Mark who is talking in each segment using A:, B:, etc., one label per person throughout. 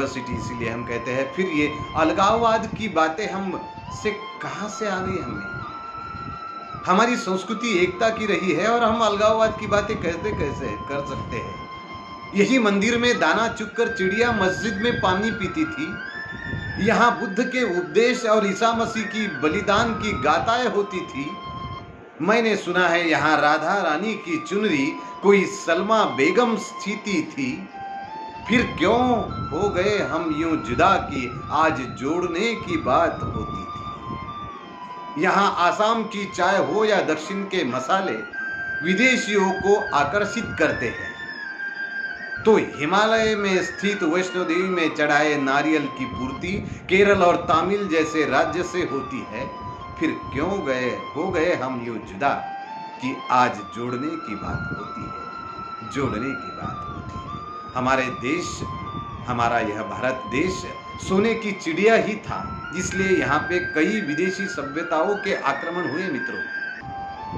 A: Diversity, इसीलिए हम कहते हैं। फिर ये अलगाववाद की बातें हम से कहाँ से आ गई हमें? हमारी संस्कृति एकता की रही है और हम अलगाववाद की बातें कैसे कैसे कर सकते हैं? यही मंदिर में दाना चुगकर चिड़िया मस्जिद में पानी पीती थी। यहाँ बुद्ध के उपदेश और ईसा मसीह की बलिदान की गाथाएं होती थी। मैंने सुना है यहाँ राधा रानी की चुनरी कोई सलमा बेगम सीती थी। फिर क्यों हो गए हम यूं जुदा कि आज जोड़ने की बात होती थी। यहाँ आसाम की चाय हो या दक्षिण के मसाले विदेशियों को आकर्षित करते हैं, तो हिमालय में स्थित वैष्णो देवी में चढ़ाए नारियल की पूर्ति केरल और तमिल जैसे राज्य से होती है। फिर क्यों हो गए हम यूं जुदा कि आज जोड़ने की बात होती है, जोड़ने की बात होती है। हमारे देश, हमारा यह भारत देश सोने की चिड़िया ही था, इसलिए यहाँ पे कई विदेशी सभ्यताओं के आक्रमण हुए मित्रों।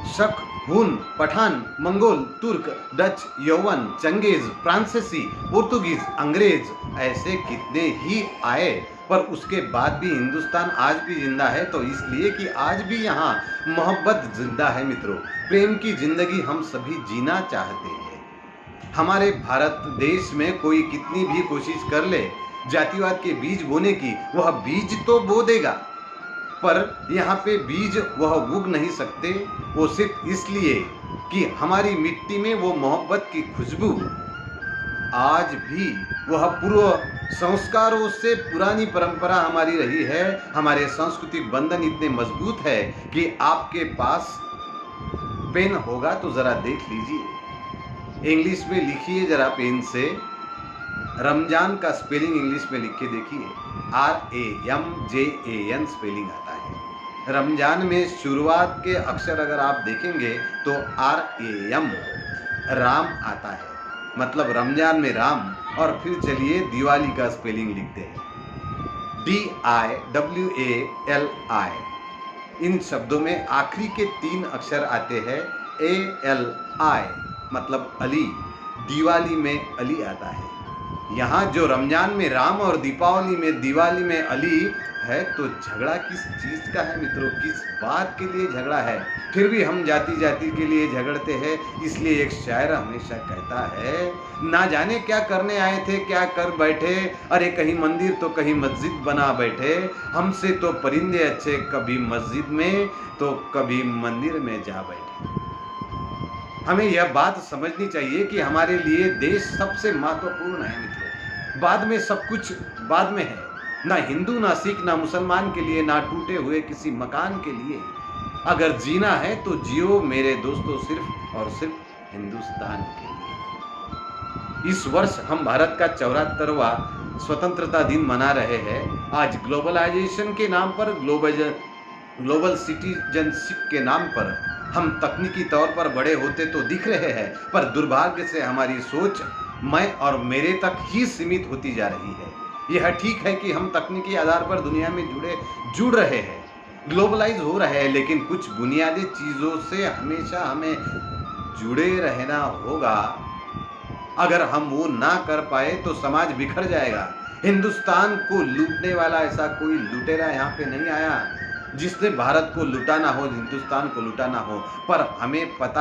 A: शक, हुन, पठान, मंगोल, तुर्क, डच, यौवन, चंगेज, फ्रांसीसी, पुर्तगीज, अंग्रेज, ऐसे कितने ही आए, पर उसके बाद भी हिंदुस्तान आज भी जिंदा है। तो इसलिए कि आज भी यहाँ मोहब्बत जिंदा है मित्रों। प्रेम की जिंदगी हम सभी जीना चाहते हैं। हमारे भारत देश में कोई कितनी भी कोशिश कर ले जातिवाद के बीज बोने की, वह बीज तो बो देगा, पर यहाँ पे बीज वह उग नहीं सकते। वो सिर्फ इसलिए कि हमारी मिट्टी में वो मोहब्बत की खुशबू आज भी, वह पूर्व संस्कारों से पुरानी परंपरा हमारी रही है। हमारे सांस्कृतिक बंधन इतने मजबूत है कि आपके पास पेन होगा तो जरा देख लीजिए, इंग्लिश में लिखिए जरा पेन से, रमजान का स्पेलिंग इंग्लिश में लिख के देखिए, RAMJAN स्पेलिंग आता है। रमजान में शुरुआत के अक्षर अगर आप देखेंगे तो RAM राम आता है, मतलब रमजान में राम। और फिर चलिए दिवाली का स्पेलिंग लिखते हैं, DIWALI। इन शब्दों में आखिरी के 3 अक्षर आते हैं ALI, मतलब अली। दिवाली में अली आता है। यहाँ जो रमजान में राम और दीपावली में दिवाली में अली है, तो झगड़ा किस चीज का है मित्रों? किस बात के लिए झगड़ा है? फिर भी हम जाति जाति के लिए झगड़ते हैं। इसलिए एक शायर हमेशा कहता है, ना जाने क्या करने आए थे, क्या कर बैठे, अरे कहीं मंदिर तो कहीं मस्जिद बना बैठे। हमसे तो परिंदे अच्छे, कभी मस्जिद में तो कभी मंदिर में जा बैठे। हमें यह बात समझनी चाहिए कि हमारे लिए देश सबसे महत्वपूर्ण है मित्रों। बाद में सब कुछ बाद में है, ना हिंदू, ना सिख, ना मुसलमान के लिए, ना टूटे हुए किसी मकान के लिए। अगर जीना है तो जियो मेरे दोस्तों, सिर्फ और सिर्फ हिंदुस्तान के लिए। इस वर्ष हम भारत का 74वां स्वतंत्रता दिन मना रहे हैं। आज ग्लोबलाइजेशन के नाम पर, ग्लोबल सिटीजनशिप के नाम पर हम तकनीकी तौर पर बड़े होते तो दिख रहे हैं, पर दुर्भाग्य से हमारी सोच मैं और मेरे तक ही सीमित होती जा रही है। यह ठीक है कि हम तकनीकी आधार पर दुनिया में जुड़ रहे हैं, ग्लोबलाइज हो रहे हैं, लेकिन कुछ बुनियादी चीज़ों से हमेशा हमें जुड़े रहना होगा। अगर हम वो ना कर पाए तो समाज बिखर जाएगा। हिंदुस्तान को लूटने वाला ऐसा कोई लुटेरा यहाँ पे नहीं आया जिसने भारत को लुटाना हो, हिंदुस्तान को लुटाना हो, पर हमें पता